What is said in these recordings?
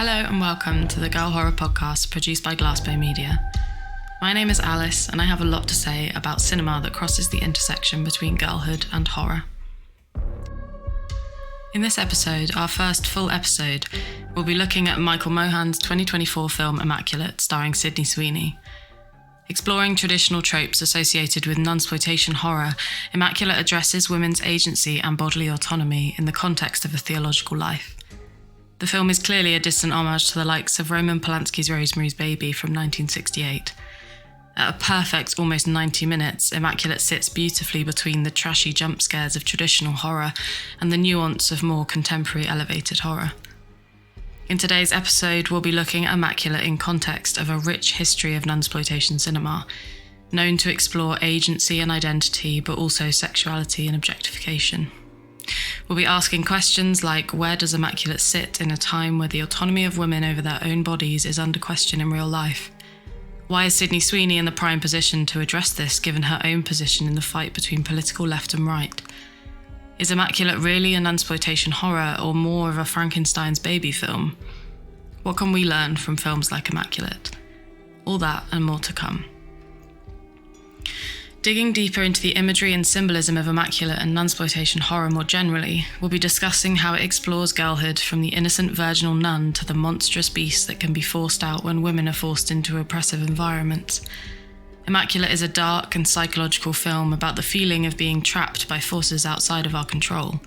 Hello and welcome to the Girl Horror Podcast produced by Glassbow Media. My name is Alice and I have a lot to say about cinema that crosses the intersection between girlhood and horror. In this episode, our first full episode, we'll be looking at Michael Mohan's 2024 film Immaculate, starring Sydney Sweeney. Exploring traditional tropes associated with Nunsploitation horror, Immaculate addresses women's agency and bodily autonomy in the context of a theological life. The film is clearly a distant homage to the likes of Roman Polanski's Rosemary's Baby from 1968. At a perfect almost 90 minutes, Immaculate sits beautifully between the trashy jump scares of traditional horror and the nuance of more contemporary elevated horror. In today's episode, we'll be looking at Immaculate in context of a rich history of Nunsploitation cinema, known to explore agency and identity, but also sexuality and objectification. We'll be asking questions like, where does Immaculate sit in a time where the autonomy of women over their own bodies is under question in real life? Why is Sydney Sweeney in the prime position to address this, given her own position in the fight between political left and right? Is Immaculate really a Nunsploitation horror or more of a Frankenstein's baby film? What can we learn from films like Immaculate? All that and more to come. Digging deeper into the imagery and symbolism of Immaculate and Nunsploitation horror more generally, we'll be discussing how it explores girlhood from the innocent virginal nun to the monstrous beast that can be forced out when women are forced into oppressive environments. Immaculate is a dark and psychological film about the feeling of being trapped by forces outside of our control.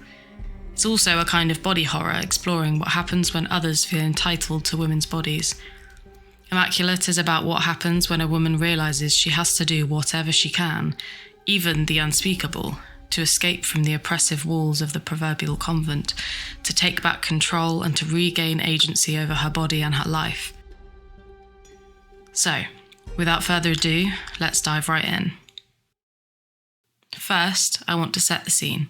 It's also a kind of body horror, exploring what happens when others feel entitled to women's bodies. Immaculate is about what happens when a woman realises she has to do whatever she can, even the unspeakable, to escape from the oppressive walls of the proverbial convent, to take back control and to regain agency over her body and her life. So, without further ado, let's dive right in. First, I want to set the scene.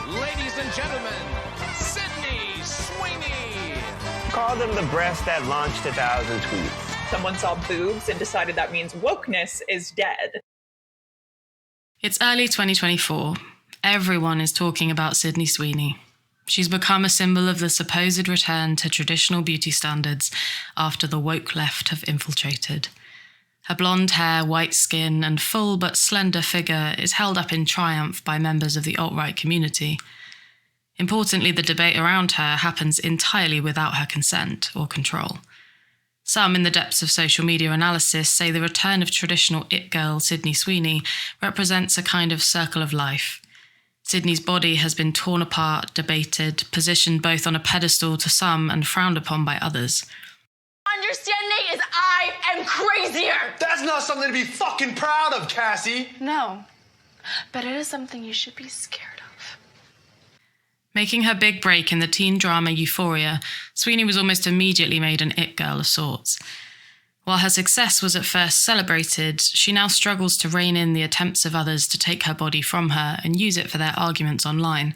Ladies and gentlemen, Sydney Sweeney! Call them the breast that launched 1,000 tweets. Someone saw boobs and decided that means wokeness is dead. It's early 2024. Everyone is talking about Sydney Sweeney. She's become a symbol of the supposed return to traditional beauty standards after the woke left have infiltrated. Her blonde hair, white skin, and full but slender figure is held up in triumph by members of the alt-right community. Importantly, the debate around her happens entirely without her consent or control. Some in the depths of social media analysis say the return of traditional it-girl Sydney Sweeney represents a kind of circle of life. Sydney's body has been torn apart, debated, positioned both on a pedestal to some and frowned upon by others. Understanding is I am crazier. That's not something to be fucking proud of, Cassie! No, but it is something you should be scared of. Making her big break in the teen drama Euphoria, Sweeney was almost immediately made an it-girl of sorts. While her success was at first celebrated, she now struggles to rein in the attempts of others to take her body from her and use it for their arguments online.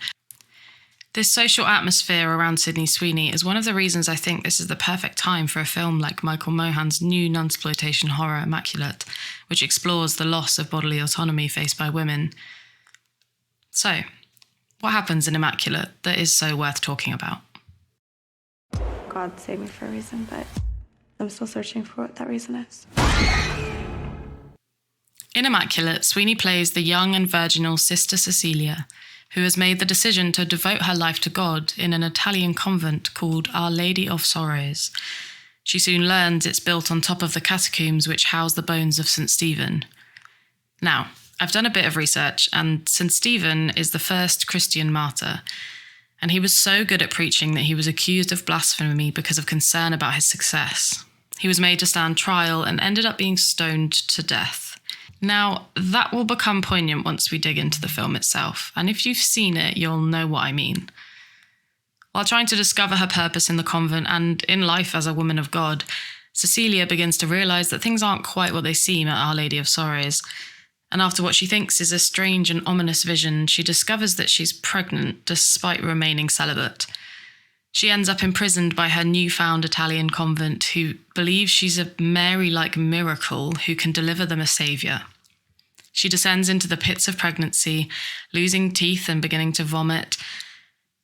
This social atmosphere around Sydney Sweeney is one of the reasons I think this is the perfect time for a film like Michael Mohan's new Nunsploitation horror Immaculate, which explores the loss of bodily autonomy faced by women. So, what happens in Immaculate that is so worth talking about? God saved me for a reason, but I'm still searching for what that reason is. In Immaculate, Sweeney plays the young and virginal Sister Cecilia, who has made the decision to devote her life to God in an Italian convent called Our Lady of Sorrows. She soon learns it's built on top of the catacombs which house the bones of St. Stephen. Now, I've done a bit of research, and St. Stephen is the first Christian martyr, and he was so good at preaching that he was accused of blasphemy because of concern about his success. He was made to stand trial and ended up being stoned to death. Now, that will become poignant once we dig into the film itself, and if you've seen it, you'll know what I mean. While trying to discover her purpose in the convent and in life as a woman of God, Cecilia begins to realise that things aren't quite what they seem at Our Lady of Sorrows. And after what she thinks is a strange and ominous vision, she discovers that she's pregnant despite remaining celibate. She ends up imprisoned by her newfound Italian convent, who believes she's a Mary-like miracle who can deliver them a saviour. She descends into the pits of pregnancy, losing teeth and beginning to vomit.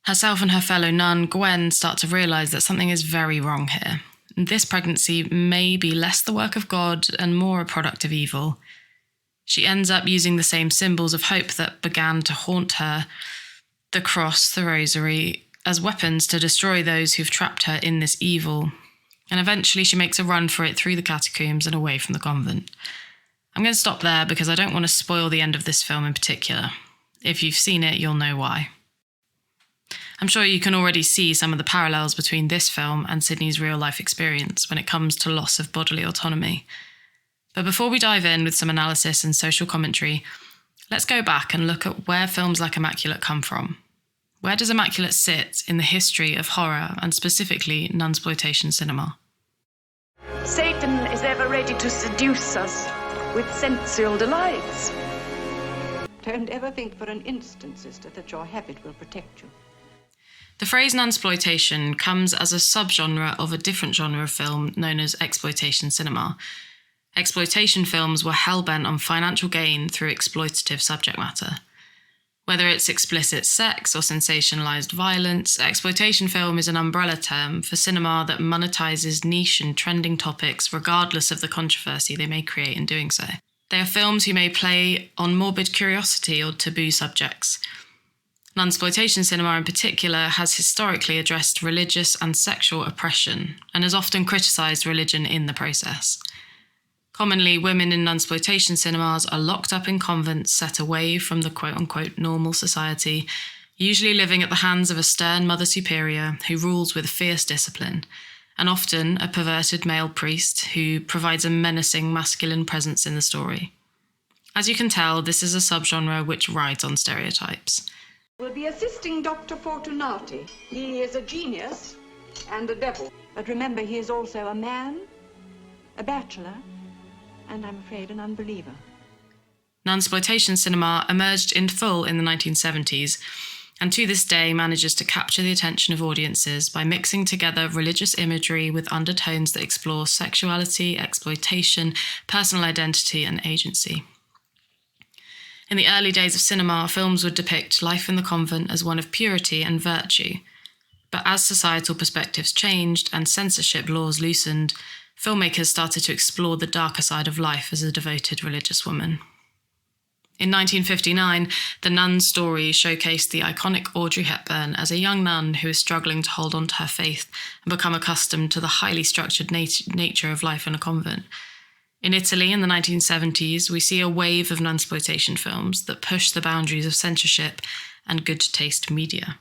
Herself and her fellow nun, Gwen, start to realise that something is very wrong here. This pregnancy may be less the work of God and more a product of evil. She ends up using the same symbols of hope that began to haunt her, the cross, the rosary, as weapons to destroy those who've trapped her in this evil. And eventually she makes a run for it through the catacombs and away from the convent. I'm going to stop there because I don't want to spoil the end of this film in particular. If you've seen it, you'll know why. I'm sure you can already see some of the parallels between this film and Sydney's real-life experience when it comes to loss of bodily autonomy. But before we dive in with some analysis and social commentary, let's go back and look at where films like Immaculate come from. Where does Immaculate sit in the history of horror and specifically Nunsploitation cinema? Satan is ever ready to seduce us with sensual delights. Don't ever think for an instant, sister, that your habit will protect you. The phrase Nunsploitation comes as a subgenre of a different genre of film known as exploitation cinema. Exploitation films were hell-bent on financial gain through exploitative subject matter. Whether it's explicit sex or sensationalized violence, exploitation film is an umbrella term for cinema that monetizes niche and trending topics regardless of the controversy they may create in doing so. They are films who may play on morbid curiosity or taboo subjects. Nunsploitation cinema in particular has historically addressed religious and sexual oppression and has often criticised religion in the process. Commonly, women in Nunsploitation cinemas are locked up in convents set away from the quote-unquote normal society, usually living at the hands of a stern mother superior who rules with fierce discipline, and often a perverted male priest who provides a menacing masculine presence in the story. As you can tell, this is a subgenre which rides on stereotypes. We'll be assisting Dr. Fortunati. He is a genius and a devil. But remember, he is also a man, a bachelor, and I'm afraid an unbeliever. Nunsploitation cinema emerged in full in the 1970s, and to this day manages to capture the attention of audiences by mixing together religious imagery with undertones that explore sexuality, exploitation, personal identity, and agency. In the early days of cinema, films would depict life in the convent as one of purity and virtue. But as societal perspectives changed and censorship laws loosened, filmmakers started to explore the darker side of life as a devoted religious woman. In 1959, The Nun's Story showcased the iconic Audrey Hepburn as a young nun who is struggling to hold on to her faith and become accustomed to the highly structured nature of life in a convent. In Italy in the 1970s, we see a wave of Nunsploitation films that push the boundaries of censorship and good taste media.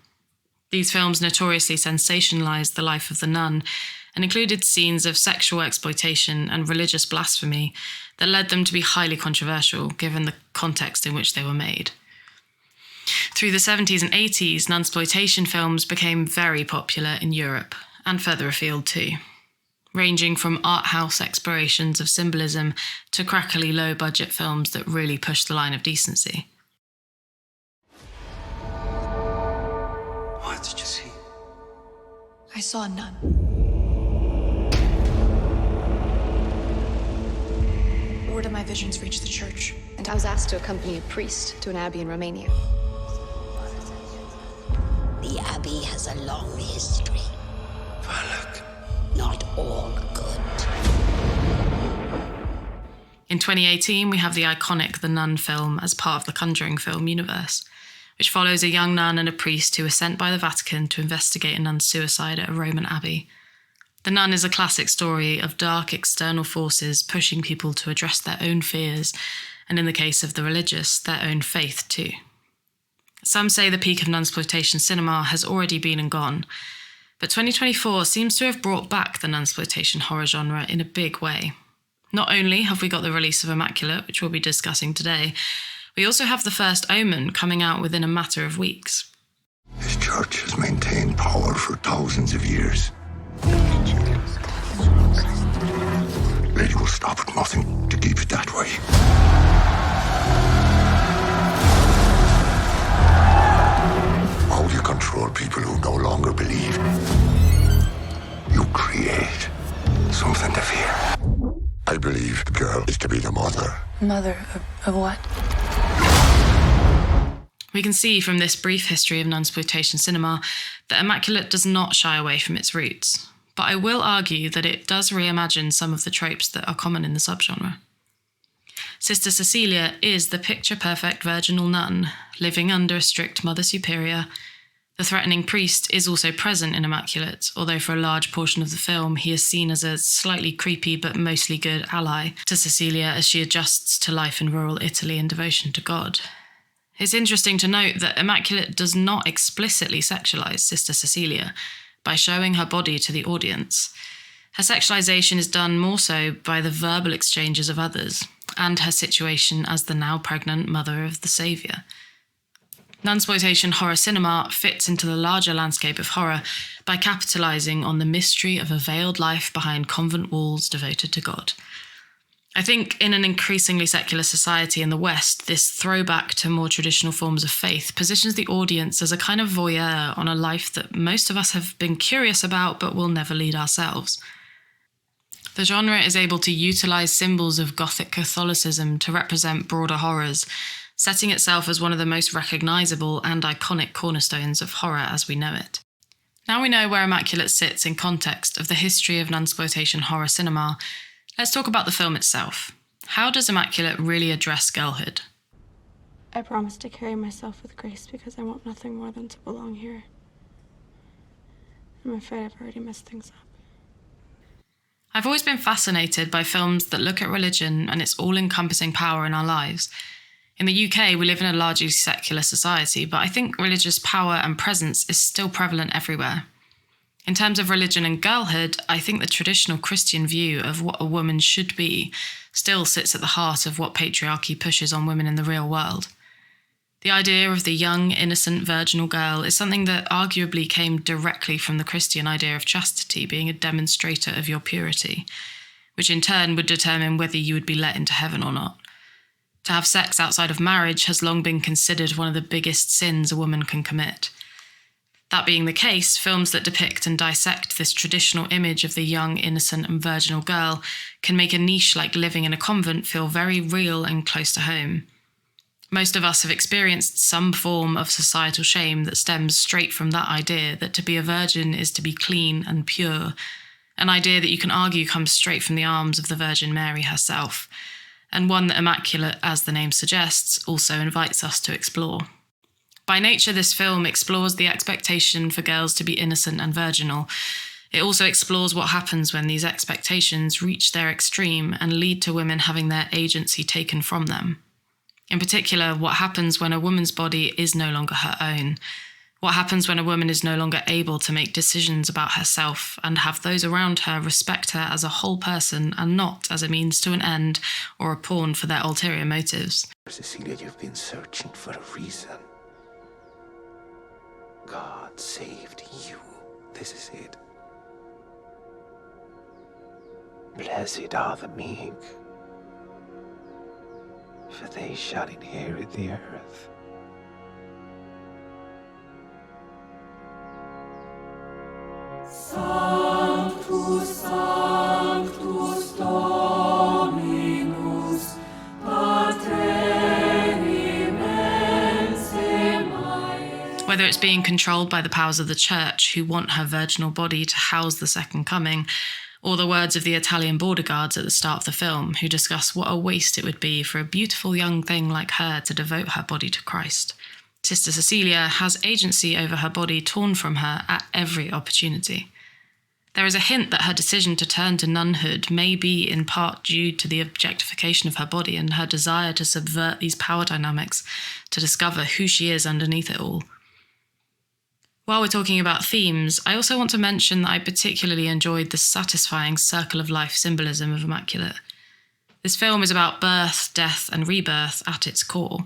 These films notoriously sensationalized the life of the nun and included scenes of sexual exploitation and religious blasphemy that led them to be highly controversial given the context in which they were made. Through the 70s and 80s, Nunsploitation films became very popular in Europe and further afield too, ranging from art house explorations of symbolism to crackly low-budget films that really pushed the line of decency. What did you see? I saw a nun. Word of my visions reached the church, and I was asked to accompany a priest to an abbey in Romania. The abbey has a long history. Valak. Not all good. In 2018, we have the iconic The Nun film as part of the Conjuring film universe, which follows a young nun and a priest who are sent by the Vatican to investigate a nun's suicide at a Roman abbey. The Nun is a classic story of dark external forces pushing people to address their own fears, and in the case of the religious, their own faith too. Some say the peak of Nunsploitation cinema has already been and gone, but 2024 seems to have brought back the Nunsploitation horror genre in a big way. Not only have we got the release of Immaculate, which we'll be discussing today, we also have the first Omen coming out within a matter of weeks. This church has maintained power for thousands of years. Lady will stop at nothing to keep it that way. How do you control people who no longer believe? You create something to fear. I believe the girl is to be the mother. Mother of what? We can see from this brief history of nunsploitation cinema that Immaculate does not shy away from its roots, but I will argue that it does reimagine some of the tropes that are common in the subgenre. Sister Cecilia is the picture-perfect virginal nun, living under a strict Mother Superior. The threatening priest is also present in Immaculate, although for a large portion of the film he is seen as a slightly creepy but mostly good ally to Cecilia as she adjusts to life in rural Italy in devotion to God. It's interesting to note that Immaculate does not explicitly sexualise Sister Cecilia by showing her body to the audience. Her sexualisation is done more so by the verbal exchanges of others and her situation as the now pregnant mother of the Saviour. Nunsploitation horror cinema fits into the larger landscape of horror by capitalising on the mystery of a veiled life behind convent walls devoted to God. I think in an increasingly secular society in the West, this throwback to more traditional forms of faith positions the audience as a kind of voyeur on a life that most of us have been curious about but will never lead ourselves. The genre is able to utilise symbols of Gothic Catholicism to represent broader horrors, setting itself as one of the most recognisable and iconic cornerstones of horror as we know it. Now we know where Immaculate sits in context of the history of nunsploitation horror cinema, let's talk about the film itself. How does Immaculate really address girlhood? I promise to carry myself with grace because I want nothing more than to belong here. I'm afraid I've already messed things up. I've always been fascinated by films that look at religion and its all-encompassing power in our lives. In the UK, we live in a largely secular society, but I think religious power and presence is still prevalent everywhere. In terms of religion and girlhood, I think the traditional Christian view of what a woman should be still sits at the heart of what patriarchy pushes on women in the real world. The idea of the young, innocent, virginal girl is something that arguably came directly from the Christian idea of chastity being a demonstrator of your purity, which in turn would determine whether you would be let into heaven or not. To have sex outside of marriage has long been considered one of the biggest sins a woman can commit. That being the case, films that depict and dissect this traditional image of the young, innocent and virginal girl can make a niche like living in a convent feel very real and close to home. Most of us have experienced some form of societal shame that stems straight from that idea that to be a virgin is to be clean and pure, an idea that you can argue comes straight from the arms of the Virgin Mary herself, and one that Immaculate, as the name suggests, also invites us to explore. By nature, this film explores the expectation for girls to be innocent and virginal. It also explores what happens when these expectations reach their extreme and lead to women having their agency taken from them. In particular, what happens when a woman's body is no longer her own. What happens when a woman is no longer able to make decisions about herself and have those around her respect her as a whole person and not as a means to an end or a pawn for their ulterior motives. Cecilia, you've been searching for a reason. God saved you. This is it. Blessed are the meek, for they shall inherit the earth. Sanctus, Sanctus Dominus, Pater immense maies. Whether it's being controlled by the powers of the church who want her virginal body to house the second coming, or the words of the Italian border guards at the start of the film who discuss what a waste it would be for a beautiful young thing like her to devote her body to Christ. Sister Cecilia has agency over her body torn from her at every opportunity. There is a hint that her decision to turn to nunhood may be in part due to the objectification of her body and her desire to subvert these power dynamics to discover who she is underneath it all. While we're talking about themes, I also want to mention that I particularly enjoyed the satisfying circle of life symbolism of Immaculate. This film is about birth, death, and rebirth at its core.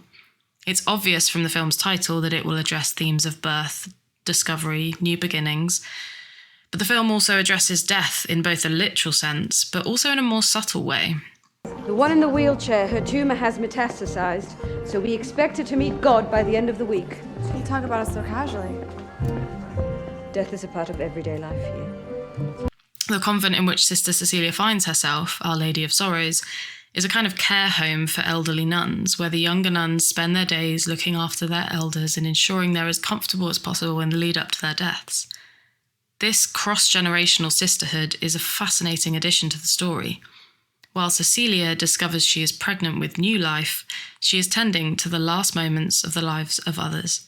It's obvious from the film's title that it will address themes of birth, discovery, new beginnings, but the film also addresses death in both a literal sense, but also in a more subtle way. The one in the wheelchair, her tumour has metastasized, so we expect her to meet God by the end of the week. You talk about it so casually. Death is a part of everyday life here. The convent in which Sister Cecilia finds herself, Our Lady of Sorrows, is a kind of care home for elderly nuns, where the younger nuns spend their days looking after their elders and ensuring they're as comfortable as possible in the lead up to their deaths. This cross-generational sisterhood is a fascinating addition to the story. While Cecilia discovers she is pregnant with new life, she is tending to the last moments of the lives of others.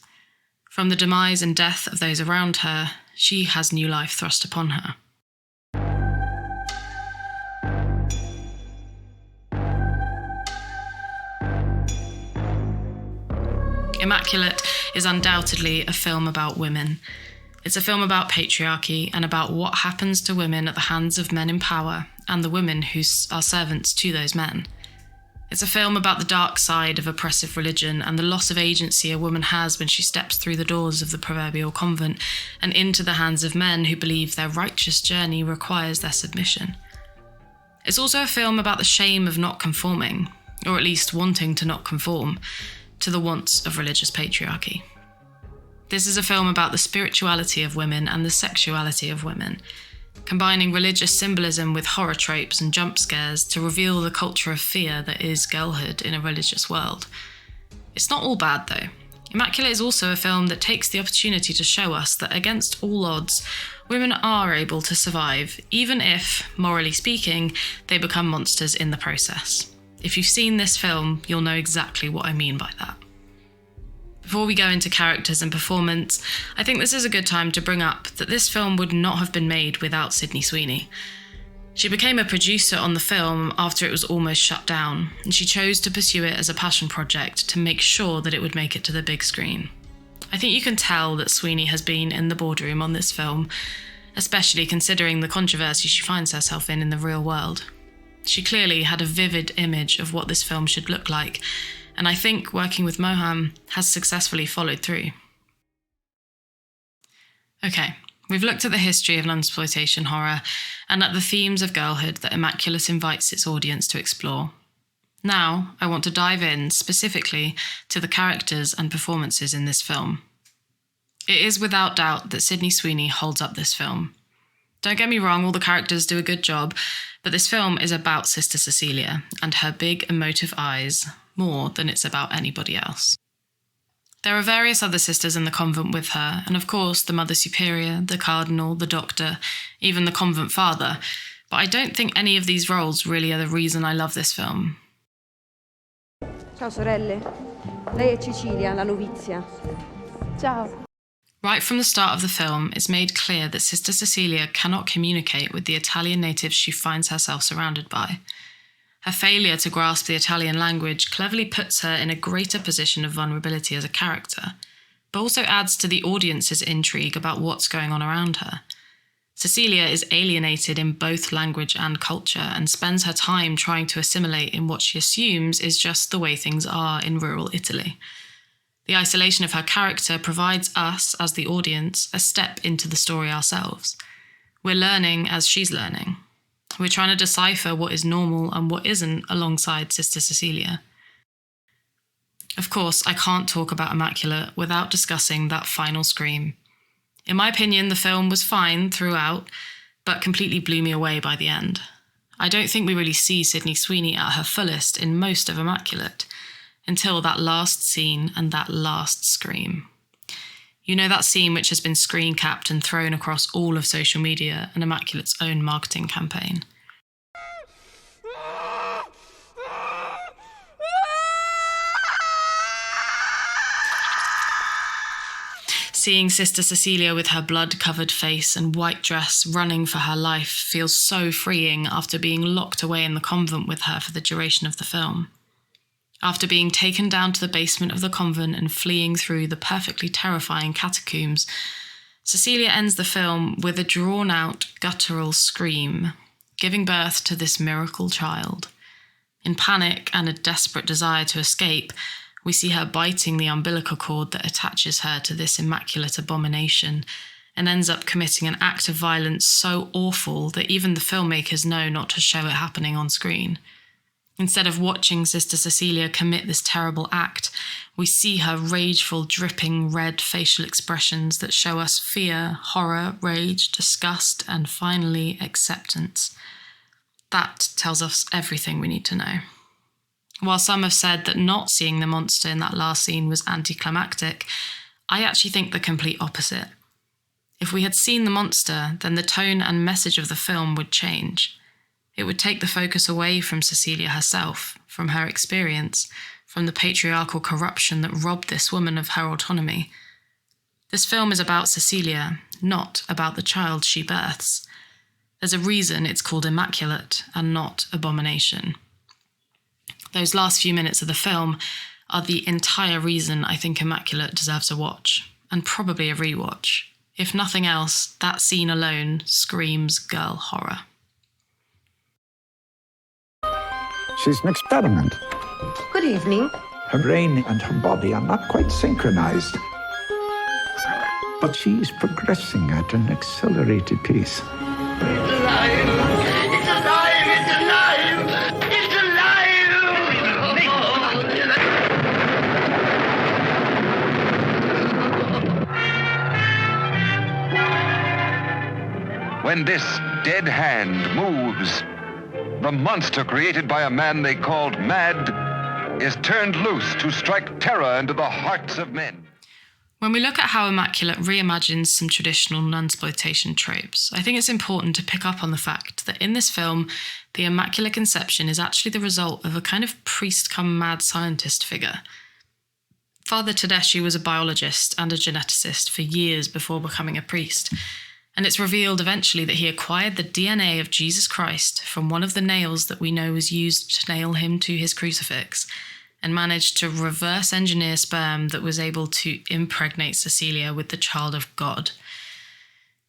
From the demise and death of those around her, she has new life thrust upon her. Immaculate is undoubtedly a film about women. It's a film about patriarchy and about what happens to women at the hands of men in power and the women who are servants to those men. It's a film about the dark side of oppressive religion and the loss of agency a woman has when she steps through the doors of the proverbial convent and into the hands of men who believe their righteous journey requires their submission. It's also a film about the shame of not conforming, or at least wanting to not conform, to the wants of religious patriarchy. This is a film about the spirituality of women and the sexuality of women, combining religious symbolism with horror tropes and jump scares to reveal the culture of fear that is girlhood in a religious world. It's not all bad, though. Immaculate is also a film that takes the opportunity to show us that against all odds, women are able to survive, even if, morally speaking, they become monsters in the process. If you've seen this film, you'll know exactly what I mean by that. Before we go into characters and performance, I think this is a good time to bring up that this film would not have been made without Sydney Sweeney. She became a producer on the film after it was almost shut down, and she chose to pursue it as a passion project to make sure that it would make it to the big screen. I think you can tell that Sweeney has been in the boardroom on this film, especially considering the controversy she finds herself in the real world. She clearly had a vivid image of what this film should look like, and I think working with Mohan has successfully followed through. Okay, we've looked at the history of Nunsploitation horror and at the themes of girlhood that Immaculate invites its audience to explore. Now, I want to dive in specifically to the characters and performances in this film. It is without doubt that Sydney Sweeney holds up this film. Don't get me wrong, all the characters do a good job, but this film is about Sister Cecilia and her big emotive eyes more than it's about anybody else. There are various other sisters in the convent with her, and of course the Mother Superior, the Cardinal, the Doctor, even the convent father, but I don't think any of these roles really are the reason I love this film. Ciao sorelle, lei è Cecilia, la novizia. Ciao. Right from the start of the film, it's made clear that Sister Cecilia cannot communicate with the Italian natives she finds herself surrounded by. Her failure to grasp the Italian language cleverly puts her in a greater position of vulnerability as a character, but also adds to the audience's intrigue about what's going on around her. Cecilia is alienated in both language and culture and spends her time trying to assimilate in what she assumes is just the way things are in rural Italy. The isolation of her character provides us, as the audience, a step into the story ourselves. We're learning as she's learning. We're trying to decipher what is normal and what isn't alongside Sister Cecilia. Of course, I can't talk about Immaculate without discussing that final scream. In my opinion, the film was fine throughout, but completely blew me away by the end. I don't think we really see Sydney Sweeney at her fullest in most of Immaculate, until that last scene and that last scream. You know, that scene which has been screen capped and thrown across all of social media and Immaculate's own marketing campaign. Seeing Sister Cecilia with her blood-covered face and white dress running for her life feels so freeing after being locked away in the convent with her for the duration of the film. After being taken down to the basement of the convent and fleeing through the perfectly terrifying catacombs, Cecilia ends the film with a drawn-out, guttural scream, giving birth to this miracle child. In panic and a desperate desire to escape, we see her biting the umbilical cord that attaches her to this immaculate abomination and ends up committing an act of violence so awful that even the filmmakers know not to show it happening on screen. Instead of watching Sister Cecilia commit this terrible act, we see her rageful, dripping red facial expressions that show us fear, horror, rage, disgust, and finally acceptance. that tells us everything we need to know. While some have said that not seeing the monster in that last scene was anticlimactic, I actually think the complete opposite. If we had seen the monster, then the tone and message of the film would change. It would take the focus away from Cecilia herself, from her experience, from the patriarchal corruption that robbed this woman of her autonomy. This film is about Cecilia, not about the child she births. There's a reason it's called Immaculate and not Abomination. Those last few minutes of the film are the entire reason I think Immaculate deserves a watch, and probably a rewatch. If nothing else, that scene alone screams girl horror. She's an experiment. Good evening. Her brain and her body are not quite synchronized. But she's progressing at an accelerated pace. It's alive! It's alive! It's alive! It's alive! When this dead hand moves, the monster created by a man they called Mad is turned loose to strike terror into the hearts of men. When we look at how Immaculate reimagines some traditional Nunsploitation tropes, I think it's important to pick up on the fact that in this film, the Immaculate Conception is actually the result of a kind of priest-come-mad scientist figure. Father Tedeschi was a biologist and a geneticist for years before becoming a priest, and it's revealed eventually that he acquired the DNA of Jesus Christ from one of the nails that we know was used to nail him to his crucifix, and managed to reverse engineer sperm that was able to impregnate Cecilia with the child of God.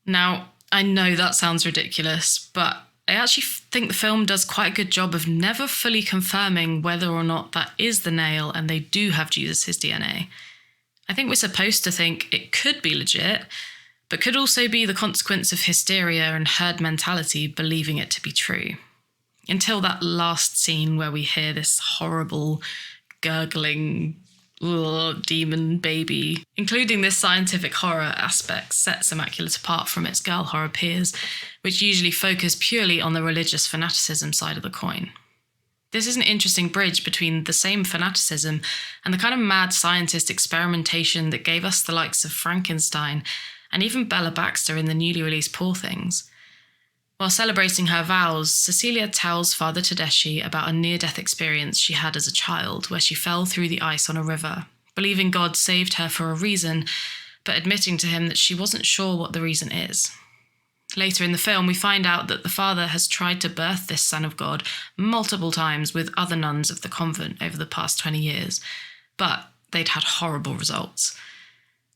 Now, I know that sounds ridiculous, but I actually think the film does quite a good job of never fully confirming whether or not that is the nail and they do have Jesus' DNA. I think we're supposed to think it could be legit, but could also be the consequence of hysteria and herd mentality believing it to be true. Until that last scene where we hear this horrible, gurgling demon baby, including this scientific horror aspect, sets Immaculate apart from its girl horror peers, which usually focus purely on the religious fanaticism side of the coin. This is an interesting bridge between the same fanaticism and the kind of mad scientist experimentation that gave us the likes of Frankenstein and even Bella Baxter in the newly released Poor Things. While celebrating her vows, Cecilia tells Father Tedeschi about a near-death experience she had as a child, where she fell through the ice on a river, believing God saved her for a reason, but admitting to him that she wasn't sure what the reason is. Later in the film, we find out that the father has tried to birth this son of God multiple times with other nuns of the convent over the past 20 years, but they'd had horrible results.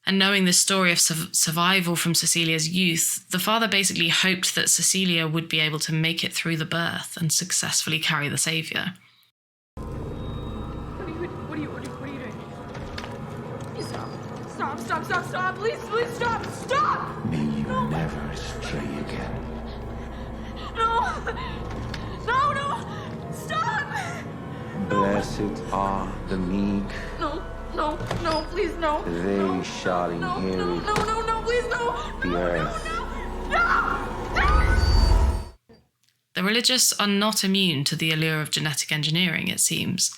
And knowing this story of survival from Cecilia's youth, the father basically hoped that Cecilia would be able to make it through the birth and successfully carry the saviour. What are you doing? Stop, please, stop! May you never stray again. No, stop! Blessed are the meek. No, please, no. They shall inherit No, please, no. the earth. No. The religious are not immune to the allure of genetic engineering, it seems.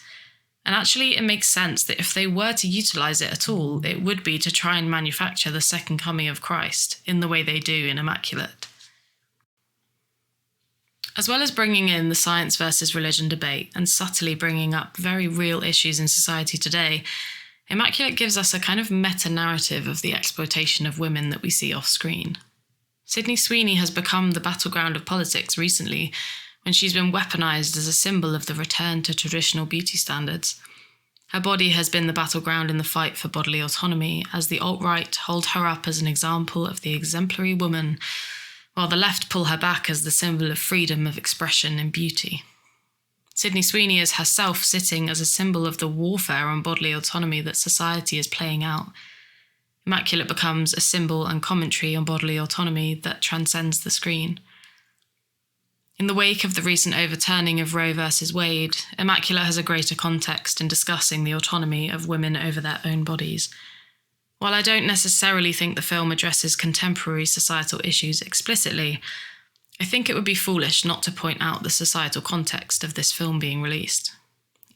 And actually, it makes sense that if they were to utilise it at all, it would be to try and manufacture the second coming of Christ in the way they do in Immaculate. As well as bringing in the science versus religion debate and subtly bringing up very real issues in society today, Immaculate gives us a kind of meta-narrative of the exploitation of women that we see off-screen. Sydney Sweeney has become the battleground of politics recently, when she's been weaponised as a symbol of the return to traditional beauty standards. Her body has been the battleground in the fight for bodily autonomy, as the alt-right hold her up as an example of the exemplary woman, while the left pull her back as the symbol of freedom of expression and beauty. Sydney Sweeney is herself sitting as a symbol of the warfare on bodily autonomy that society is playing out. Immaculate becomes a symbol and commentary on bodily autonomy that transcends the screen. In the wake of the recent overturning of Roe versus Wade, Immaculate has a greater context in discussing the autonomy of women over their own bodies. While I don't necessarily think the film addresses contemporary societal issues explicitly, I think it would be foolish not to point out the societal context of this film being released.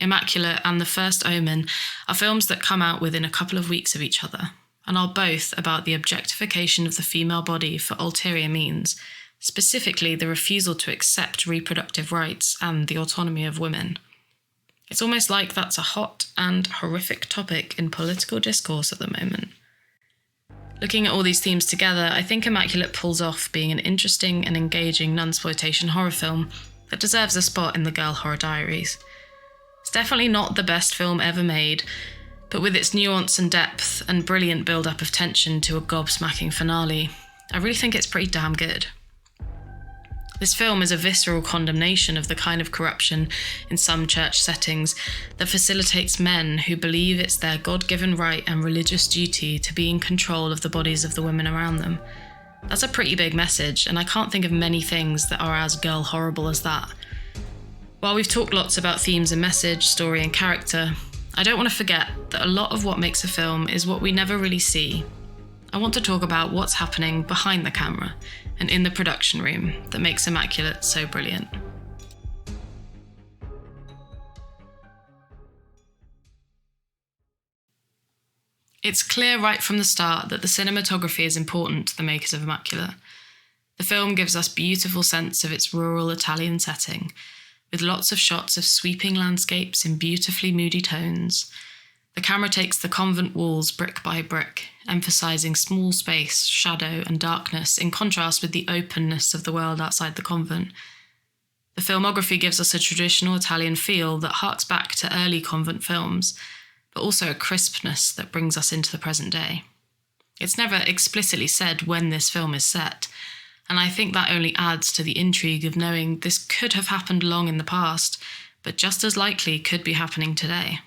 Immaculate and The First Omen are films that come out within a couple of weeks of each other, and are both about the objectification of the female body for ulterior means, specifically the refusal to accept reproductive rights and the autonomy of women. It's almost like that's a hot and horrific topic in political discourse at the moment. Looking at all these themes together, I think Immaculate pulls off being an interesting and engaging Nunsploitation horror film that deserves a spot in the Girl Horror Diaries. It's definitely not the best film ever made, but with its nuance and depth and brilliant build-up of tension to a gobsmacking finale, I really think it's pretty damn good. This film is a visceral condemnation of the kind of corruption in some church settings that facilitates men who believe it's their God-given right and religious duty to be in control of the bodies of the women around them. That's a pretty big message, and I can't think of many things that are as girl horrible as that. While we've talked lots about themes and message, story and character, I don't want to forget that a lot of what makes a film is what we never really see. I want to talk about what's happening behind the camera and in the production room that makes Immaculate so brilliant. It's clear right from the start that the cinematography is important to the makers of Immaculate. The film gives us a beautiful sense of its rural Italian setting, with lots of shots of sweeping landscapes in beautifully moody tones. The camera takes the convent walls brick by brick, emphasising small space, shadow and darkness in contrast with the openness of the world outside the convent. The filmography gives us a traditional Italian feel that harks back to early convent films, but also a crispness that brings us into the present day. It's never explicitly said when this film is set, and I think that only adds to the intrigue of knowing this could have happened long in the past, but just as likely could be happening today.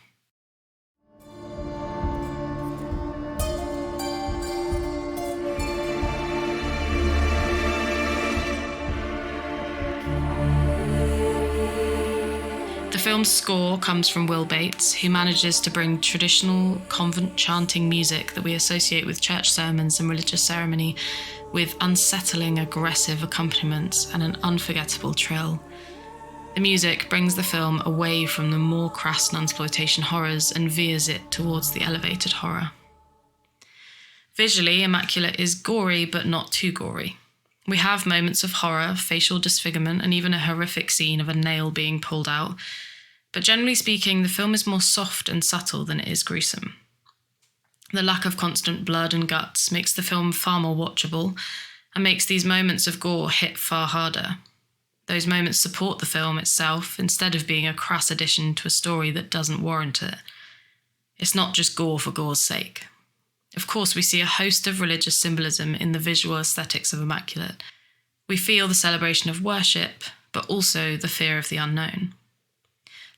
The film's score comes from Will Bates, who manages to bring traditional convent chanting music that we associate with church sermons and religious ceremony with unsettling, aggressive accompaniments and an unforgettable trill. The music brings the film away from the more crass Nunsploitation horrors and veers it towards the elevated horror. Visually, Immaculate is gory, but not too gory. We have moments of horror, facial disfigurement, and even a horrific scene of a nail being pulled out. But generally speaking, the film is more soft and subtle than it is gruesome. The lack of constant blood and guts makes the film far more watchable and makes these moments of gore hit far harder. Those moments support the film itself instead of being a crass addition to a story that doesn't warrant it. It's not just gore for gore's sake. Of course, we see a host of religious symbolism in the visual aesthetics of Immaculate. We feel the celebration of worship, but also the fear of the unknown.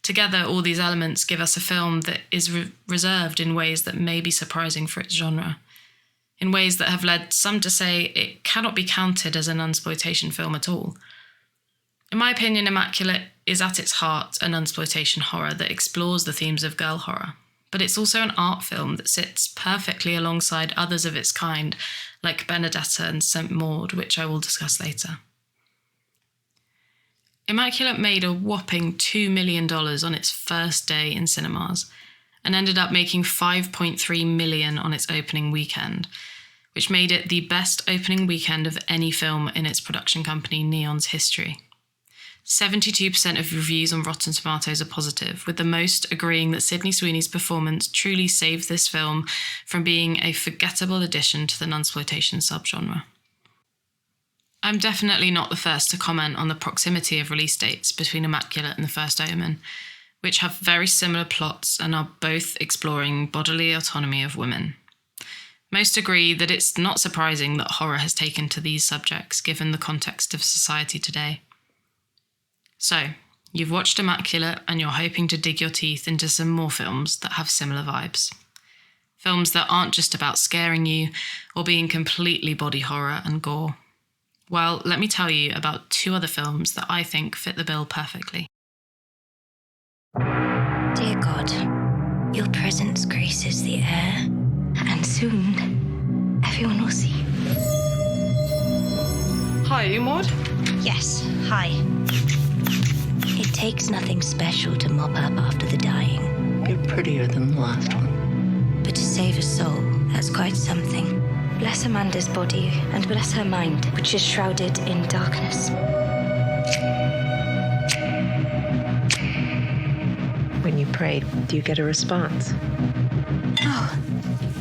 Together, all these elements give us a film that is reserved in ways that may be surprising for its genre, in ways that have led some to say it cannot be counted as an Nunsploitation film at all. In my opinion, Immaculate is at its heart an Nunsploitation horror that explores the themes of girl horror, but it's also an art film that sits perfectly alongside others of its kind, like Benedetta and St. Maud, which I will discuss later. Immaculate made a whopping $2 million on its first day in cinemas, and ended up making $5.3 million on its opening weekend, which made it the best opening weekend of any film in its production company Neon's history. 72% of reviews on Rotten Tomatoes are positive, with the most agreeing that Sydney Sweeney's performance truly saved this film from being a forgettable addition to the Nunsploitation subgenre. I'm definitely not the first to comment on the proximity of release dates between Immaculate and The First Omen, which have very similar plots and are both exploring bodily autonomy of women. Most agree that it's not surprising that horror has taken to these subjects given the context of society today. So, you've watched Immaculate and you're hoping to dig your teeth into some more films that have similar vibes. Films that aren't just about scaring you or being completely body horror and gore. Well, let me tell you about two other films that I think fit the bill perfectly. Dear God, your presence graces the air, and soon everyone will see you. Hi, are you Maud? Yes, hi. It takes nothing special to mop up after the dying. You're prettier than the last one. But to save a soul, that's quite something. Bless Amanda's body and bless her mind, which is shrouded in darkness. When you pray, do you get a response? Oh,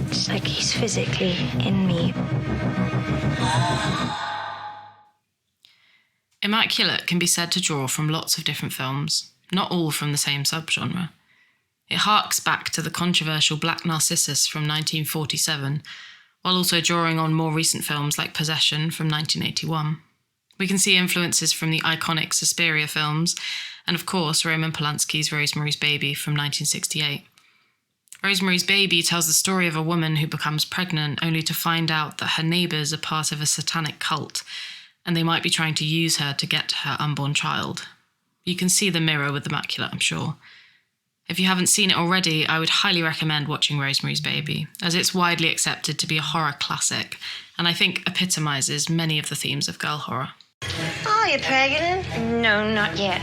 it's like he's physically in me. Immaculate can be said to draw from lots of different films, not all from the same subgenre. It harks back to the controversial Black Narcissus from 1947, while also drawing on more recent films like Possession from 1981. We can see influences from the iconic Suspiria films, and of course Roman Polanski's Rosemary's Baby from 1968. Rosemary's Baby tells the story of a woman who becomes pregnant only to find out that her neighbours are part of a satanic cult, and they might be trying to use her to get to her unborn child. You can see the mirror with Immaculate, I'm sure. If you haven't seen it already, I would highly recommend watching Rosemary's Baby, as it's widely accepted to be a horror classic, and I think epitomises many of the themes of girl horror. Are you pregnant? No, not yet.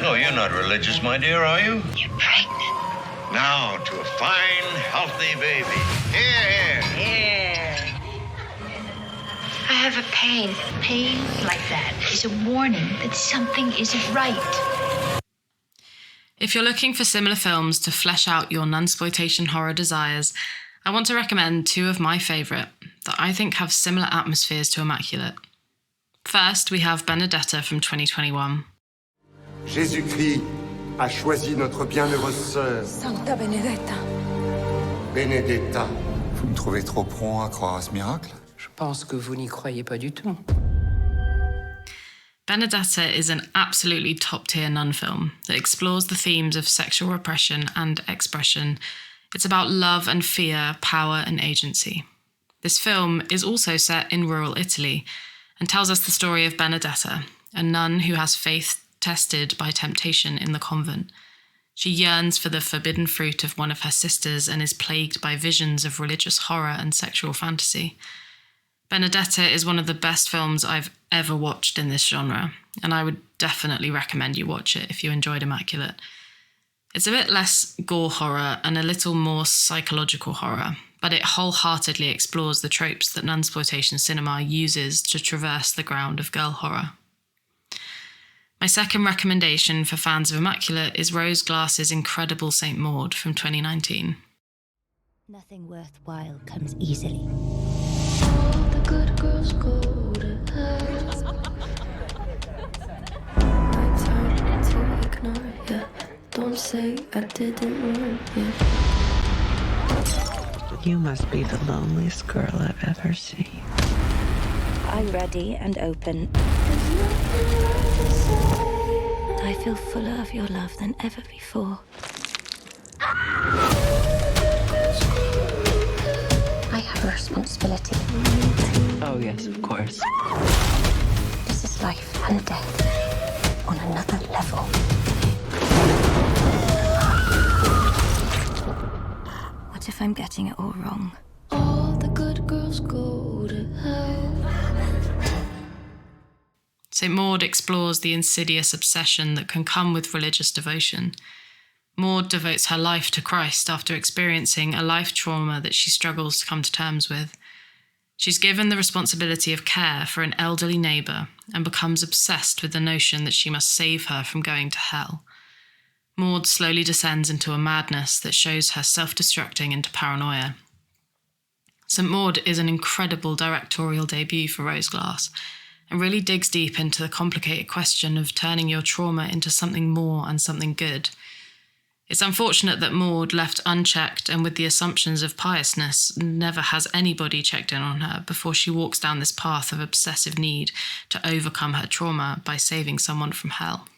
No, you're not religious, my dear, are you? You're pregnant. Now to a fine, healthy baby. Here, here. Here. I have a pain. Pain like that is a warning that something isn't right. If you're looking for similar films to flesh out your nunsploitation horror desires, I want to recommend two of my favourite that I think have similar atmospheres to Immaculate. First, we have Benedetta from 2021. Jésus-Christ a choisi notre bienheureuse sœur. Sancta Benedetta. Benedetta. Vous me trouvez trop prompt à croire à ce miracle? Je pense que vous n'y croyez pas du tout. Benedetta is an absolutely top-tier nun film that explores the themes of sexual repression and expression. It's about love and fear, power and agency. This film is also set in rural Italy and tells us the story of Benedetta, a nun who has faith tested by temptation in the convent. She yearns for the forbidden fruit of one of her sisters and is plagued by visions of religious horror and sexual fantasy. Benedetta is one of the best films I've ever watched in this genre, and I would definitely recommend you watch it if you enjoyed Immaculate. It's a bit less gore horror and a little more psychological horror, but it wholeheartedly explores the tropes that nunsploitation cinema uses to traverse the ground of girl horror. My second recommendation for fans of Immaculate is Rose Glass's incredible St. Maud from 2019. Nothing worthwhile comes easily. The good girls go to hell. I turn to ignore you. Don't say I didn't warn you. You must be the loneliest girl I've ever seen. I'm ready and open. I feel fuller of your love than ever before. I have a responsibility. Oh, yes, of course. This is life and death on another level. What if I'm getting it all wrong? All the good girls go to hell. St. Maud explores the insidious obsession that can come with religious devotion. Maud devotes her life to Christ after experiencing a life trauma that she struggles to come to terms with. She's given the responsibility of care for an elderly neighbour and becomes obsessed with the notion that she must save her from going to hell. Maud slowly descends into a madness that shows her self-destructing into paranoia. St. Maud is an incredible directorial debut for Rose Glass and really digs deep into the complicated question of turning your trauma into something more and something good. It's unfortunate that Maud, left unchecked and with the assumptions of piousness, never has anybody checked in on her before she walks down this path of obsessive need to overcome her trauma by saving someone from hell.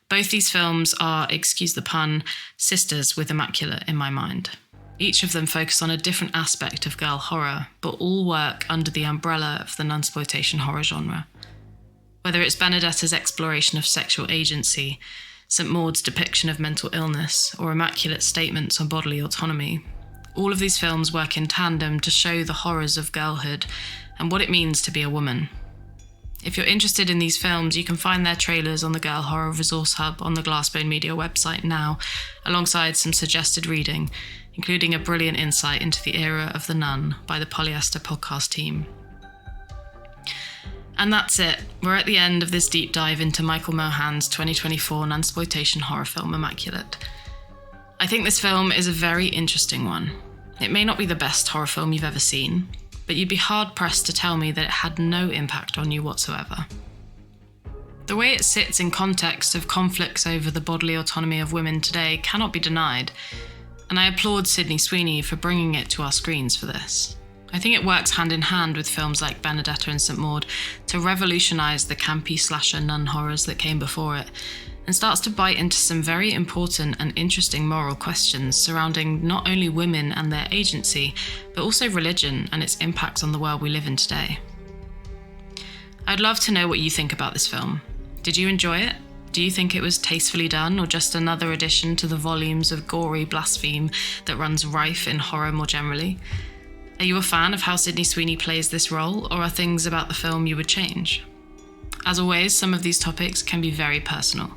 Both these films are, excuse the pun, sisters with Immaculate in my mind. Each of them focus on a different aspect of girl horror, but all work under the umbrella of the nunsploitation horror genre. Whether it's Benedetta's exploration of sexual agency, St. Maud's depiction of mental illness, or Immaculate's statements on bodily autonomy, all of these films work in tandem to show the horrors of girlhood and what it means to be a woman. If you're interested in these films, you can find their trailers on the Girl Horror Resource Hub on the Glassbone Media website now, alongside some suggested reading, including a brilliant insight into the era of The Nun by the Polyester podcast team. And that's it. We're at the end of this deep dive into Michael Mohan's 2024 Nunsploitation horror film Immaculate. I think this film is a very interesting one. It may not be the best horror film you've ever seen, but you'd be hard-pressed to tell me that it had no impact on you whatsoever. The way it sits in context of conflicts over the bodily autonomy of women today cannot be denied, and I applaud Sydney Sweeney for bringing it to our screens for this. I think it works hand in hand with films like Benedetta and St. Maud to revolutionise the campy slasher nun horrors that came before it, and starts to bite into some very important and interesting moral questions surrounding not only women and their agency, but also religion and its impacts on the world we live in today. I'd love to know what you think about this film. Did you enjoy it? Do you think it was tastefully done, or just another addition to the volumes of gory blaspheme that runs rife in horror more generally? Are you a fan of how Sydney Sweeney plays this role, or are things about the film you would change? As always, some of these topics can be very personal,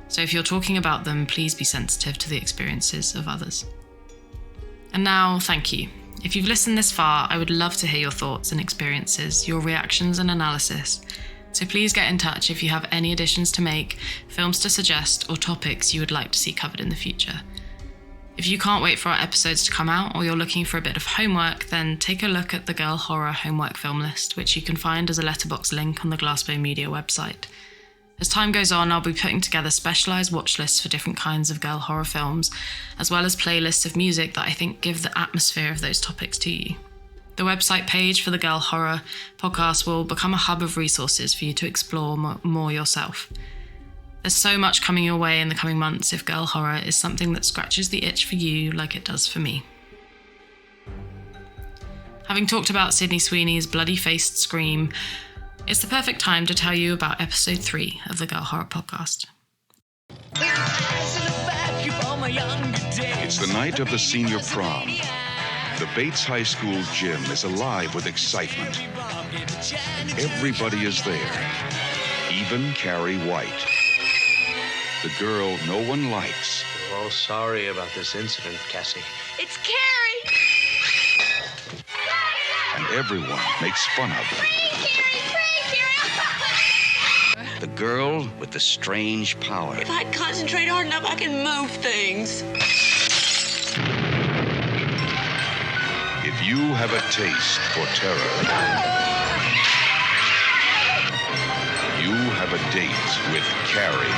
so if you're talking about them, please be sensitive to the experiences of others. And now, thank you. If you've listened this far, I would love to hear your thoughts and experiences, your reactions and analysis, so please get in touch if you have any additions to make, films to suggest, or topics you would like to see covered in the future. If you can't wait for our episodes to come out, or you're looking for a bit of homework, then take a look at the Girl Horror Homework Film List, which you can find as a letterbox link on the Glassbone Media website. As time goes on, I'll be putting together specialised watch lists for different kinds of girl horror films, as well as playlists of music that I think give the atmosphere of those topics to you. The website page for the Girl Horror podcast will become a hub of resources for you to explore more yourself. There's so much coming your way in the coming months if girl horror is something that scratches the itch for you like it does for me. Having talked about Sydney Sweeney's bloody-faced scream, it's the perfect time to tell you about episode 3 of the Girl Horror podcast. It's the night of the senior prom. The Bates High School gym is alive with excitement. Everybody is there, even Carrie White. The girl no one likes. We're all sorry about this incident, Cassie. It's Carrie! And everyone makes fun of her. The girl with the strange power. If I concentrate hard enough, I can move things. If you have a taste for terror, you have a date with Carrie.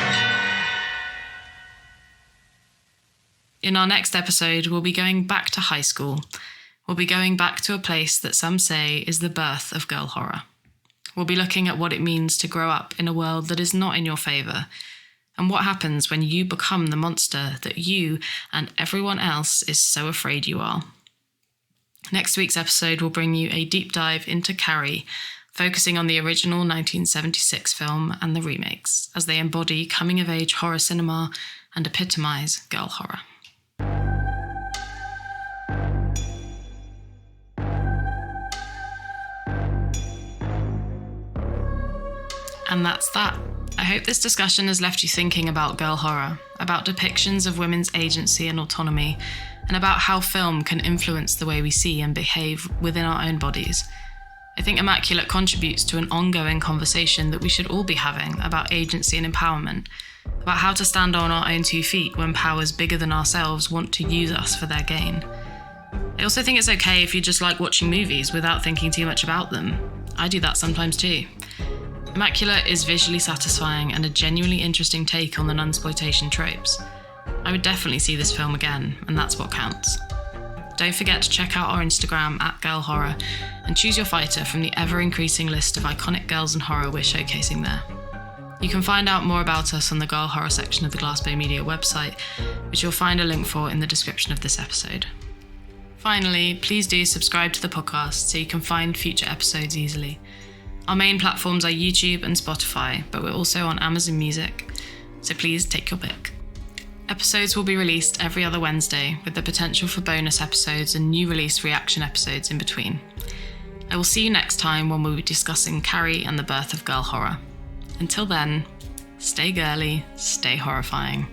In our next episode, we'll be going back to high school. We'll be going back to a place that some say is the birth of girl horror. We'll be looking at what it means to grow up in a world that is not in your favour, and what happens when you become the monster that you and everyone else is so afraid you are. Next week's episode will bring you a deep dive into Carrie, focusing on the original 1976 film and the remakes, as they embody coming-of-age horror cinema and epitomise girl horror. And that's that. I hope this discussion has left you thinking about girl horror, about depictions of women's agency and autonomy, and about how film can influence the way we see and behave within our own bodies. I think Immaculate contributes to an ongoing conversation that we should all be having about agency and empowerment, about how to stand on our own 2 feet when powers bigger than ourselves want to use us for their gain. I also think it's okay if you just like watching movies without thinking too much about them. I do that sometimes too. Immaculate is visually satisfying and a genuinely interesting take on the Nunsploitation tropes. I would definitely see this film again, and that's what counts. Don't forget to check out our Instagram @girlhorror and choose your fighter from the ever-increasing list of iconic girls in horror we're showcasing there. You can find out more about us on the Girl Horror section of the Glassbone Media website, which you'll find a link for in the description of this episode. Finally, please do subscribe to the podcast so you can find future episodes easily. Our main platforms are YouTube and Spotify, but we're also on Amazon Music, so please take your pick. Episodes will be released every other Wednesday, with the potential for bonus episodes and new release reaction episodes in between. I will see you next time when we'll be discussing Carrie and the birth of girl horror. Until then, stay girly, stay horrifying.